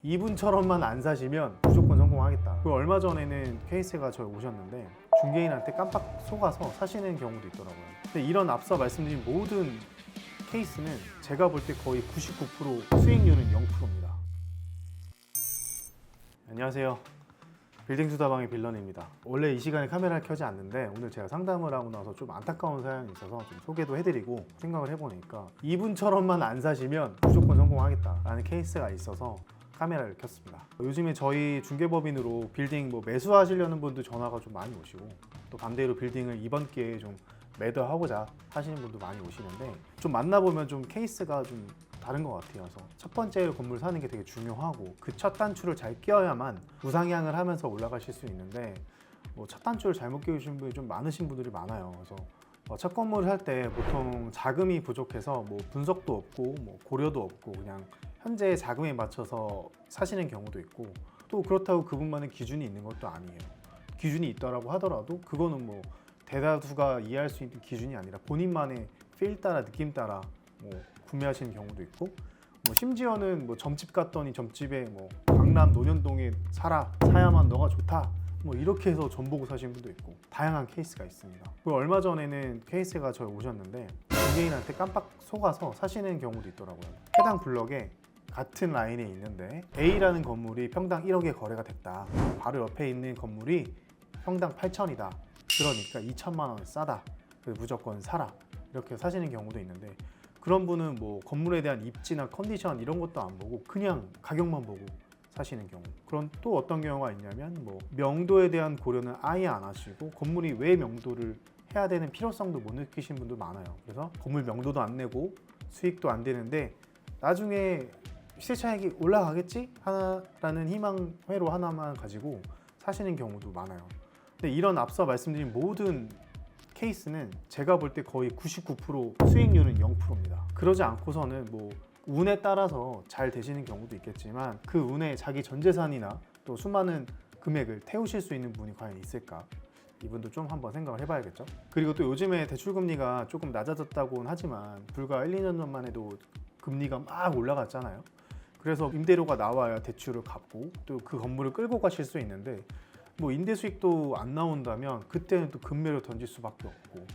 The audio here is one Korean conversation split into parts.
이분처럼만 안 사시면 무조건 성공하겠다. 그리고 얼마 전에는 케이스가 저희 오셨는데 중개인한테 깜빡 속아서 사시는 경우도 있더라고요. 근데 이런 앞서 말씀드린 모든 케이스는 제가 볼 때 거의 99% 수익률은 0%입니다. 안녕하세요. 빌딩수다방의 빌런입니다. 원래 이 시간에 카메라를 켜지 않는데 오늘 제가 상담을 하고 나서 좀 안타까운 사연이 있어서 좀 소개도 해드리고 생각을 해보니까 이분처럼만 안 사시면 무조건 성공하겠다라는 케이스가 있어서 카메라를 켰습니다. 요즘에 저희 중개법인으로 빌딩 매수하시려는 분들 전화가 좀 많이 오시고 또 반대로 빌딩을 이번 기회에 좀 매도하고자 하시는 분도 많이 오시는데 좀 만나보면 좀 케이스가 좀 다른 것 같아요. 그래서 첫 번째 건물 사는 게 되게 중요하고 그 첫 단추를 잘 끼워야만 우상향을 하면서 올라가실 수 있는데 첫 단추를 잘못 끼우신 분이 좀 많으신 분들이 많아요. 그래서 첫 건물을 살 때 보통 자금이 부족해서 분석도 없고 고려도 없고 그냥 현재 자금에 맞춰서 사시는 경우도 있고 또 그렇다고 그분만의 기준이 있는 것도 아니에요. 기준이 있다라고 하더라도 그거는 대다수가 이해할 수 있는 기준이 아니라 본인만의 필 따라 느낌 따라 구매하시는 경우도 있고 심지어는 점집 갔더니 점집에 강남 논현동에 사야만 너가 좋다 이렇게 해서 전 보고 사신 분도 있고 다양한 케이스가 있습니다. 그리고 얼마 전에는 케이스가 저희 오셨는데 중개인한테 깜빡 속아서 사시는 경우도 있더라고요. 해당 블럭에 같은 라인에 있는데 A라는 건물이 평당 1억에 거래가 됐다. 바로 옆에 있는 건물이 평당 8천이다. 그러니까 2천만 원 싸다. 그래서 무조건 사라. 이렇게 사시는 경우도 있는데 그런 분은 건물에 대한 입지나 컨디션 이런 것도 안 보고 그냥 가격만 보고 사시는 경우. 그런 또 어떤 경우가 있냐면 명도에 대한 고려는 아예 안 하시고 건물이 왜 명도를 해야 되는 필요성도 못 느끼신 분도 많아요. 그래서 건물 명도도 안 내고 수익도 안 되는데 나중에 시세 차익이 올라가겠지? 라는 희망회로 하나만 가지고 사시는 경우도 많아요. 근데 이런 앞서 말씀드린 모든 케이스는 제가 볼 때 거의 99% 수익률은 0%입니다. 그러지 않고서는 운에 따라서 잘 되시는 경우도 있겠지만 그 운에 자기 전 재산이나 또 수많은 금액을 태우실 수 있는 분이 과연 있을까? 이분도 좀 한번 생각을 해봐야겠죠. 그리고 또 요즘에 대출금리가 조금 낮아졌다고는 하지만 불과 1, 2년 전만 해도 금리가 막 올라갔잖아요. 그래서 임대료가 나와야 대출을 갚고 또 그 건물을 끌고 가실 수 있는데 임대 수익도 안 나온다면 그때는 또 급매로 던질 수밖에 없고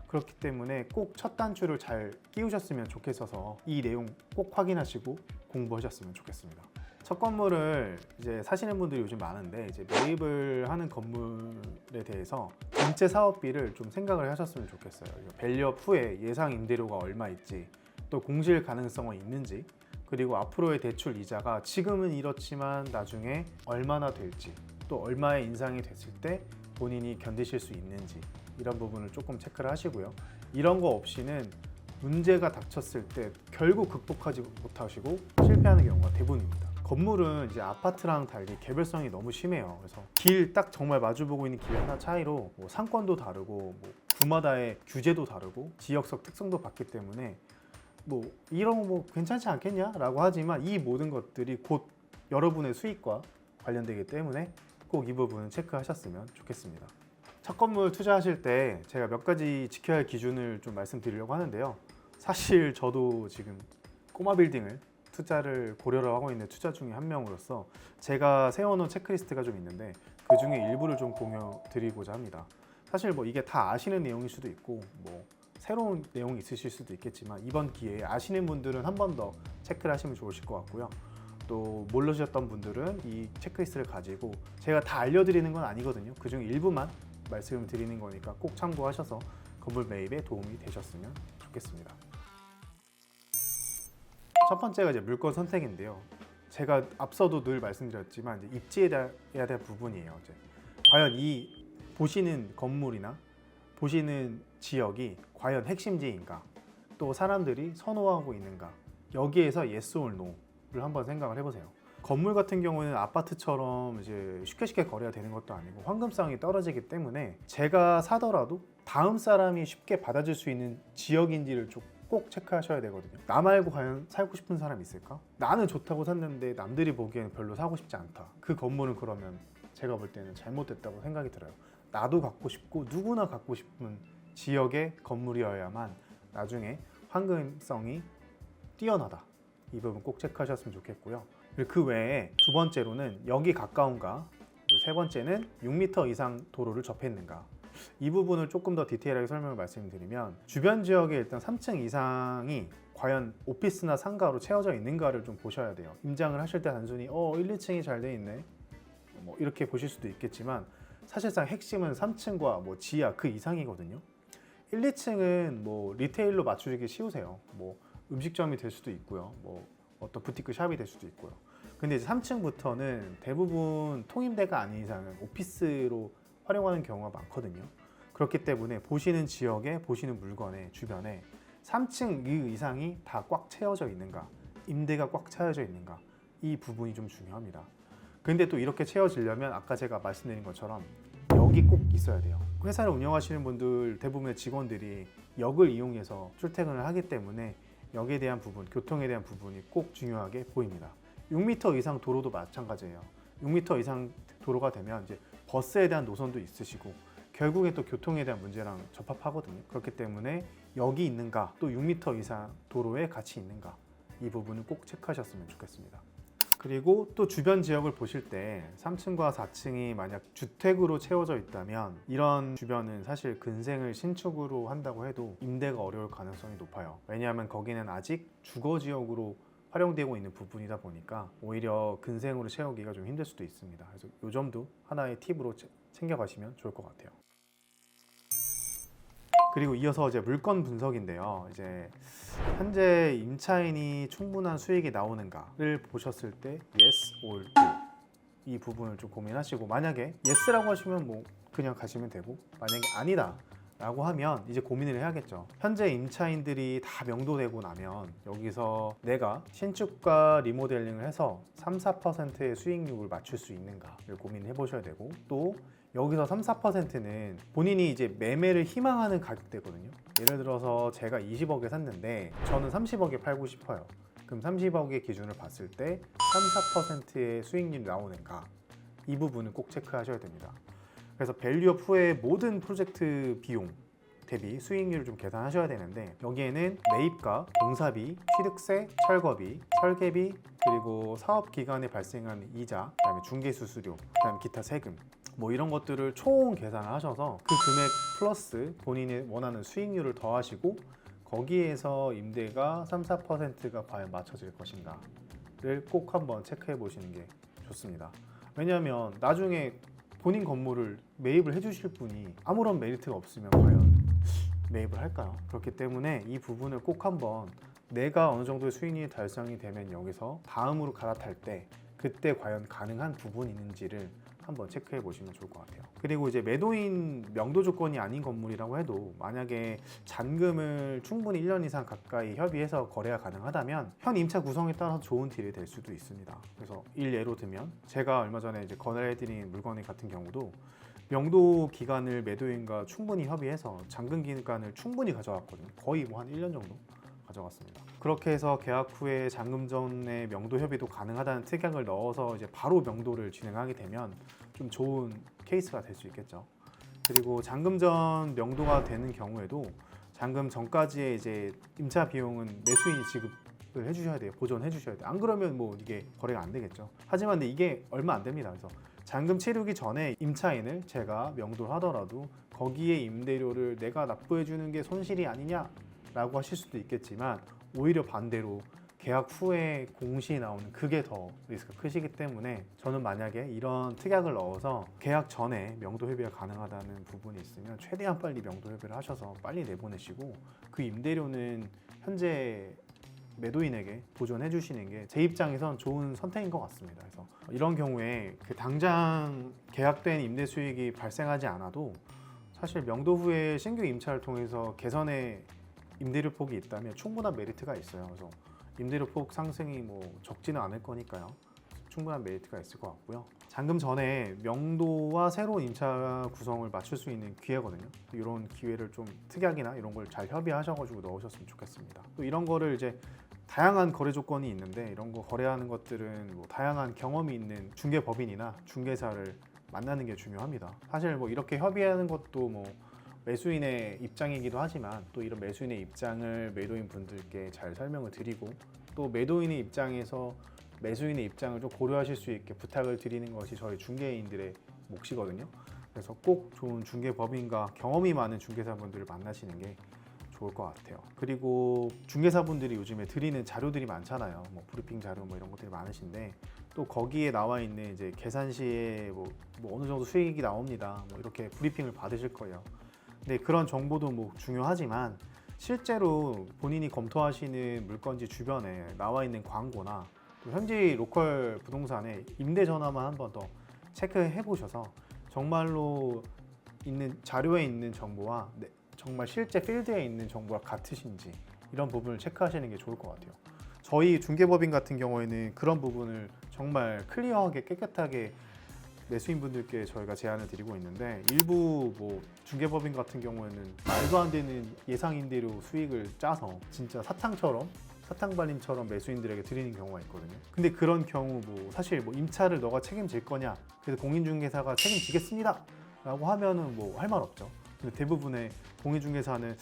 그렇기 때문에 꼭 첫 단추를 잘 끼우셨으면 좋겠어서 이 내용 꼭 확인하시고 공부하셨으면 좋겠습니다. 첫 건물을 이제 사시는 분들이 요즘 많은데 이제 매입을 하는 건물에 대해서 전체 사업비를 좀 생각을 하셨으면 좋겠어요. 밸류업 후에 예상 임대료가 얼마일지 또 공실 가능성은 있는지 그리고 앞으로의 대출 이자가 지금은 이렇지만 나중에 얼마나 될지 또 얼마의 인상이 됐을 때 본인이 견디실 수 있는지 이런 부분을 조금 체크를 하시고요. 이런 거 없이는 문제가 닥쳤을 때 결국 극복하지 못하시고 실패하는 경우가 대부분입니다. 건물은 이제 아파트랑 달리 개별성이 너무 심해요. 그래서 길 딱 정말 마주보고 있는 길 하나 차이로 상권도 다르고 구마다의 규제도 다르고 지역적 특성도 받기 때문에 이런 거 괜찮지 않겠냐? 라고 하지만 이 모든 것들이 곧 여러분의 수익과 관련되기 때문에 꼭 이 부분은 체크하셨으면 좋겠습니다. 첫 건물 투자하실 때 제가 몇 가지 지켜야 할 기준을 좀 말씀드리려고 하는데요. 사실 저도 지금 꼬마 빌딩을 투자를 고려를 하고 있는 투자 중에 한 명으로서 제가 세워놓은 체크리스트가 좀 있는데 그 중에 일부를 좀 공유 드리고자 합니다. 사실 이게 다 아시는 내용일 수도 있고 새로운 내용이 있으실 수도 있겠지만 이번 기회에 아시는 분들은 한 번 더 체크를 하시면 좋으실 것 같고요. 또 모르셨던 분들은 이 체크리스트를 가지고 제가 다 알려드리는 건 아니거든요. 그중 일부만 말씀을 드리는 거니까 꼭 참고하셔서 건물 매입에 도움이 되셨으면 좋겠습니다. 첫 번째가 이제 물건 선택인데요. 제가 앞서도 늘 말씀드렸지만 이제 입지해야 될 부분이에요. 과연 이 보시는 건물이나 보시는 지역이 과연 핵심지인가? 또 사람들이 선호하고 있는가? 여기에서 yes or no를 한번 생각을 해보세요. 건물 같은 경우는 아파트처럼 이제 쉽게 거래가 되는 것도 아니고 황금성이 떨어지기 때문에 제가 사더라도 다음 사람이 쉽게 받아줄 수 있는 지역인지를 꼭 체크하셔야 되거든요. 나 말고 과연 살고 싶은 사람이 있을까? 나는 좋다고 샀는데 남들이 보기에는 별로 사고 싶지 않다. 그 건물은 그러면 제가 볼 때는 잘못됐다고 생각이 들어요. 나도 갖고 싶고 누구나 갖고 싶은 지역의 건물이어야만 나중에 황금성이 뛰어나다. 이 부분 꼭 체크하셨으면 좋겠고요. 그리고 그 외에 두 번째로는 여기 가까운가, 그리고 세 번째는 6m 이상 도로를 접했는가. 이 부분을 조금 더 디테일하게 설명을 말씀드리면 주변 지역에 일단 3층 이상이 과연 오피스나 상가로 채워져 있는가를 좀 보셔야 돼요. 임장을 하실 때 단순히 1, 2층이 잘 돼 있네 뭐 이렇게 보실 수도 있겠지만 사실상 핵심은 3층과 뭐 지하 그 이상이거든요. 1, 2층은 뭐 리테일로 맞추기 쉬우세요. 뭐 음식점이 될 수도 있고요. 뭐 어떤 부티크 샵이 될 수도 있고요. 근데 이제 3층부터는 대부분 통임대가 아닌 이상은 오피스로 활용하는 경우가 많거든요. 그렇기 때문에 보시는 지역에 보시는 물건의 주변에 3층 이상이 다 꽉 채워져 있는가, 임대가 꽉 채워져 있는가, 이 부분이 좀 중요합니다. 근데 또 이렇게 채워지려면 아까 제가 말씀드린 것처럼 역이 꼭 있어야 돼요. 회사를 운영하시는 분들 대부분의 직원들이 역을 이용해서 출퇴근을 하기 때문에 역에 대한 부분, 교통에 대한 부분이 꼭 중요하게 보입니다. 6m 이상 도로도 마찬가지예요. 6m 이상 도로가 되면 이제 버스에 대한 노선도 있으시고 결국에 또 교통에 대한 문제랑 접합하거든요. 그렇기 때문에 역이 있는가, 또 6m 이상 도로에 같이 있는가, 이 부분을 꼭 체크하셨으면 좋겠습니다. 그리고 또 주변 지역을 보실 때 3층과 4층이 만약 주택으로 채워져 있다면 이런 주변은 사실 근생을 신축으로 한다고 해도 임대가 어려울 가능성이 높아요. 왜냐하면 거기는 아직 주거 지역으로 활용되고 있는 부분이다 보니까 오히려 근생으로 채우기가 좀 힘들 수도 있습니다. 그래서 이 점도 하나의 팁으로 챙겨가시면 좋을 것 같아요. 그리고 이어서 이제 물건 분석인데요. 이제 현재 임차인이 충분한 수익이 나오는가를 보셨을 때 yes or no 이 부분을 좀 고민하시고, 만약에 yes라고 하시면 뭐 그냥 가시면 되고, 만약에 아니다 라고 하면 이제 고민을 해야겠죠. 현재 임차인들이 다 명도되고 나면 여기서 내가 신축과 리모델링을 해서 3, 4%의 수익률을 맞출 수 있는가를 고민을 해보셔야 되고, 또 여기서 3, 4%는 본인이 이제 매매를 희망하는 가격대거든요. 예를 들어서 제가 20억에 샀는데 저는 30억에 팔고 싶어요. 그럼 30억의 기준을 봤을 때 3, 4%의 수익률이 나오는가, 이 부분은 꼭 체크하셔야 됩니다. 그래서 밸류업 후에 모든 프로젝트 비용 대비 수익률을 좀 계산하셔야 되는데, 여기에는 매입가, 공사비, 취득세, 철거비, 설계비, 그리고 사업 기간에 발생하는 이자, 그다음에 중개 수수료, 그다음에 기타 세금, 뭐 이런 것들을 총 계산을 하셔서 그 금액 플러스 본인이 원하는 수익률을 더하시고 거기에서 임대가 3, 4%가 과연 맞춰질 것인가를 꼭 한번 체크해 보시는 게 좋습니다. 왜냐하면 나중에 본인 건물을 매입을 해주실 분이 아무런 메리트가 없으면 과연 매입을 할까요? 그렇기 때문에 이 부분을 꼭 한번 내가 어느 정도의 수익률이 달성이 되면 여기서 다음으로 갈아탈 때 그때 과연 가능한 부분이 있는지를 한번 체크해 보시면 좋을 것 같아요. 그리고 이제 매도인 명도 조건이 아닌 건물이라고 해도 만약에 잔금을 충분히 1년 이상 가까이 협의해서 거래가 가능하다면 현 임차 구성에 따라서 좋은 딜이 될 수도 있습니다. 그래서 일예로 들면 제가 얼마 전에 이제 거래해드린 물건 같은 경우도 명도 기간을 매도인과 충분히 협의해서 잔금 기간을 충분히 가져왔거든요. 거의 뭐 한 1년 정도 가져갔습니다. 그렇게 해서 계약 후에 잔금 전에 명도 협의도 가능하다는 특약을 넣어서 이제 바로 명도를 진행하게 되면 좀 좋은 케이스가 될 수 있겠죠. 그리고 잔금 전 명도가 되는 경우에도 잔금 전까지의 이제 임차 비용은 매수인이 지급을 해주셔야 돼요. 보존해 주셔야 돼요. 안 그러면 뭐 이게 거래가 안 되겠죠. 하지만 근데 이게 얼마 안 됩니다. 그래서 잔금 치르기 전에 임차인을 제가 명도를 하더라도 거기에 임대료를 내가 납부해 주는 게 손실이 아니냐 라고 하실 수도 있겠지만, 오히려 반대로 계약 후에 공시 나오는 그게 더 리스크가 크시기 때문에 저는 만약에 이런 특약을 넣어서 계약 전에 명도 협의가 가능하다는 부분이 있으면 최대한 빨리 명도 협의를 하셔서 빨리 내보내시고, 그 임대료는 현재 매도인에게 보존해 주시는 게 제 입장에선 좋은 선택인 것 같습니다. 그래서 이런 경우에 그 당장 계약된 임대 수익이 발생하지 않아도 사실 명도 후에 신규 임차를 통해서 개선의 임대료 폭이 있다면 충분한 메리트가 있어요. 그래서 임대료 폭 상승이 뭐 적지는 않을 거니까요. 충분한 메리트가 있을 것 같고요. 잔금 전에 명도와 새로운 임차 구성을 맞출 수 있는 기회거든요. 이런 기회를 좀 특약이나 이런 걸 잘 협의하셔가지고 넣으셨으면 좋겠습니다. 또 이런 거를 이제 다양한 거래 조건이 있는데 이런 거 거래하는 것들은 뭐 다양한 경험이 있는 중개법인이나 중개사를 만나는 게 중요합니다. 사실 뭐 이렇게 협의하는 것도 뭐 매수인의 입장이기도 하지만 또 이런 매수인의 입장을 매도인 분들께 잘 설명을 드리고, 또 매도인의 입장에서 매수인의 입장을 좀 고려하실 수 있게 부탁을 드리는 것이 저희 중개인들의 몫이거든요. 그래서 꼭 좋은 중개법인과 경험이 많은 중개사분들을 만나시는 게 좋을 것 같아요. 그리고 중개사분들이 요즘에 드리는 자료들이 많잖아요. 뭐 브리핑 자료 뭐 이런 것들이 많으신데 또 거기에 나와 있는 이제 계산 시에 뭐 어느 정도 수익이 나옵니다. 뭐 이렇게 브리핑을 받으실 거예요. 근데 그런 정보도 뭐 중요하지만 실제로 본인이 검토하시는 물건지 주변에 나와 있는 광고나 또 현지 로컬 부동산의 임대 전화만 한 번 더 체크해 보셔서 정말로 있는 자료에 있는 정보와 정말 실제 필드에 있는 정보와 같으신지 이런 부분을 체크하시는 게 좋을 것 같아요. 저희 중개법인 같은 경우에는 그런 부분을 정말 클리어하게 깨끗하게 매수인분들께 저희가 제안을 드리고 있는데 일부 뭐 중개법인 같은 경우에는 말도 안 되는 예상임대료 수익을 짜서 진짜 사탕발림처럼 매수인들에게 드리는 경우가 있거든요. 근데 그런 경우 뭐 사실 뭐 임차를 너가 책임질 거냐? 그래서 공인중개사가 책임지겠습니다. 라고 하면은 뭐 할 말 없죠. 근데 대부분의 공인중개사는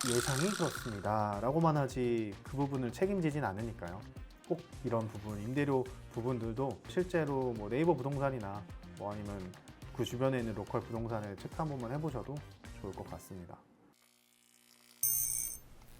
예상이 그렇습니다. 라고만 하지 그 부분을 책임지진 않으니까요. 꼭 이런 부분, 임대료 부분들도 실제로 뭐 네이버 부동산이나 뭐 아니면 그 주변에 있는 로컬 부동산을 체크 한 번만 해보셔도 좋을 것 같습니다.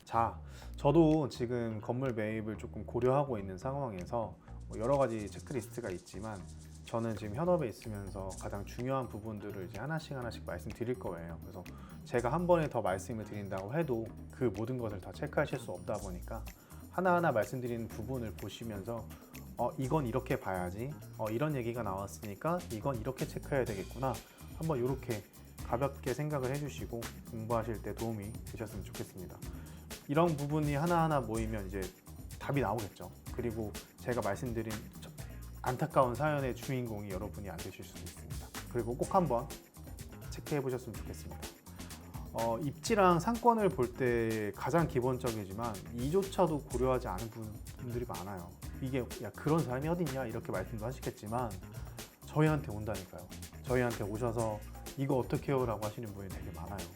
자, 저도 지금 건물 매입을 조금 고려하고 있는 상황에서 뭐 여러 가지 체크리스트가 있지만 저는 지금 현업에 있으면서 가장 중요한 부분들을 이제 하나씩 말씀드릴 거예요. 그래서 제가 한 번에 더 말씀을 드린다고 해도 그 모든 것을 다 체크하실 수 없다 보니까 하나하나 말씀드리는 부분을 보시면서 이건 이렇게 봐야지, 이런 얘기가 나왔으니까 이건 이렇게 체크해야 되겠구나, 한번 이렇게 가볍게 생각을 해주시고 공부하실 때 도움이 되셨으면 좋겠습니다. 이런 부분이 하나하나 모이면 이제 답이 나오겠죠. 그리고 제가 말씀드린 안타까운 사연의 주인공이 여러분이 안 되실 수도 있습니다. 그리고 꼭 한번 체크해 보셨으면 좋겠습니다. 입지랑 상권을 볼 때 가장 기본적이지만 이조차도 고려하지 않은 분들이 많아요. 이게 야 그런 사람이 어딨냐 이렇게 말씀도 하시겠지만 저희한테 온다니까요. 저희한테 오셔서 이거 어떻게 해요? 라고 하시는 분이 되게 많아요.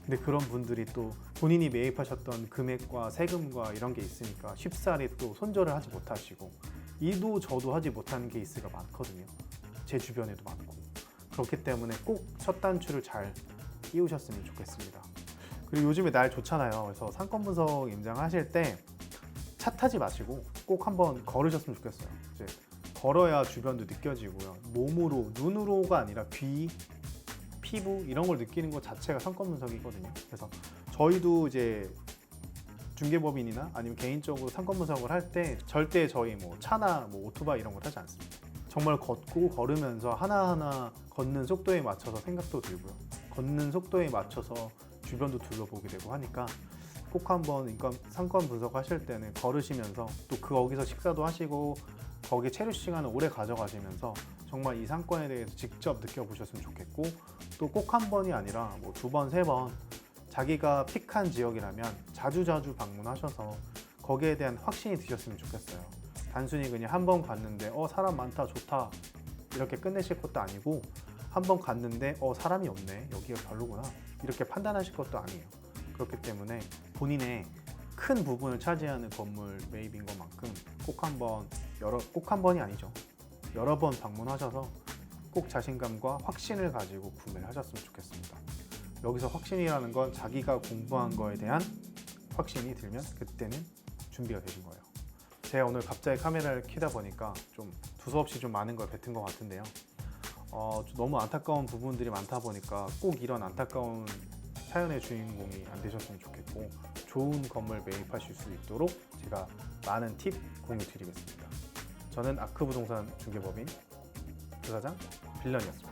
근데 그런 분들이 또 본인이 매입하셨던 금액과 세금과 이런 게 있으니까 쉽사리 또 손절을 하지 못하시고 이도 저도 하지 못하는 케이스가 많거든요. 제 주변에도 많고. 그렇기 때문에 꼭 첫 단추를 잘 끼우셨으면 좋겠습니다. 그리고 요즘에 날 좋잖아요. 그래서 상권 분석 임장하실 때 차 타지 마시고 꼭 한번 걸으셨으면 좋겠어요. 이제 걸어야 주변도 느껴지고요. 몸으로, 눈으로가 아니라 귀, 피부 이런 걸 느끼는 것 자체가 상권 분석이거든요. 그래서 저희도 이제 중개법인이나 아니면 개인적으로 상권 분석을 할 때 절대 저희 뭐 차나 뭐 오토바이 이런 거 타지 않습니다. 정말 걷고 걸으면서 하나하나 걷는 속도에 맞춰서 생각도 들고요. 걷는 속도에 맞춰서 주변도 둘러보게 되고 하니까 꼭 한번 상권 분석하실 때는 걸으시면서 또 거기서 식사도 하시고 거기에 체류 시간을 오래 가져가시면서 정말 이 상권에 대해서 직접 느껴보셨으면 좋겠고 또 꼭 한 번이 아니라 뭐 두 번, 세 번 자기가 픽한 지역이라면 자주자주 방문하셔서 거기에 대한 확신이 드셨으면 좋겠어요. 단순히 그냥 한 번 갔는데 사람 많다 좋다 이렇게 끝내실 것도 아니고 한 번 갔는데 사람이 없네 여기가 별로구나 이렇게 판단하실 것도 아니에요. 그렇기 때문에 본인의 큰 부분을 차지하는 건물 매입인 것만큼 꼭 한 번이 아니죠. 여러 번 방문하셔서 꼭 자신감과 확신을 가지고 구매를 하셨으면 좋겠습니다. 여기서 확신이라는 건 자기가 공부한 거에 대한 확신이 들면 그때는 준비가 되신 거예요. 제가 오늘 갑자기 카메라를 켜다 보니까 좀 두서없이 좀 많은 걸 뱉은 것 같은데요. 너무 안타까운 부분들이 많다 보니까 꼭 이런 안타까운 사연의 주인공이 안 되셨으면 좋겠고 좋은 건물 매입하실 수 있도록 제가 많은 팁 공유 드리겠습니다. 저는 아크부동산 중개법인 부사장 빌런이었습니다.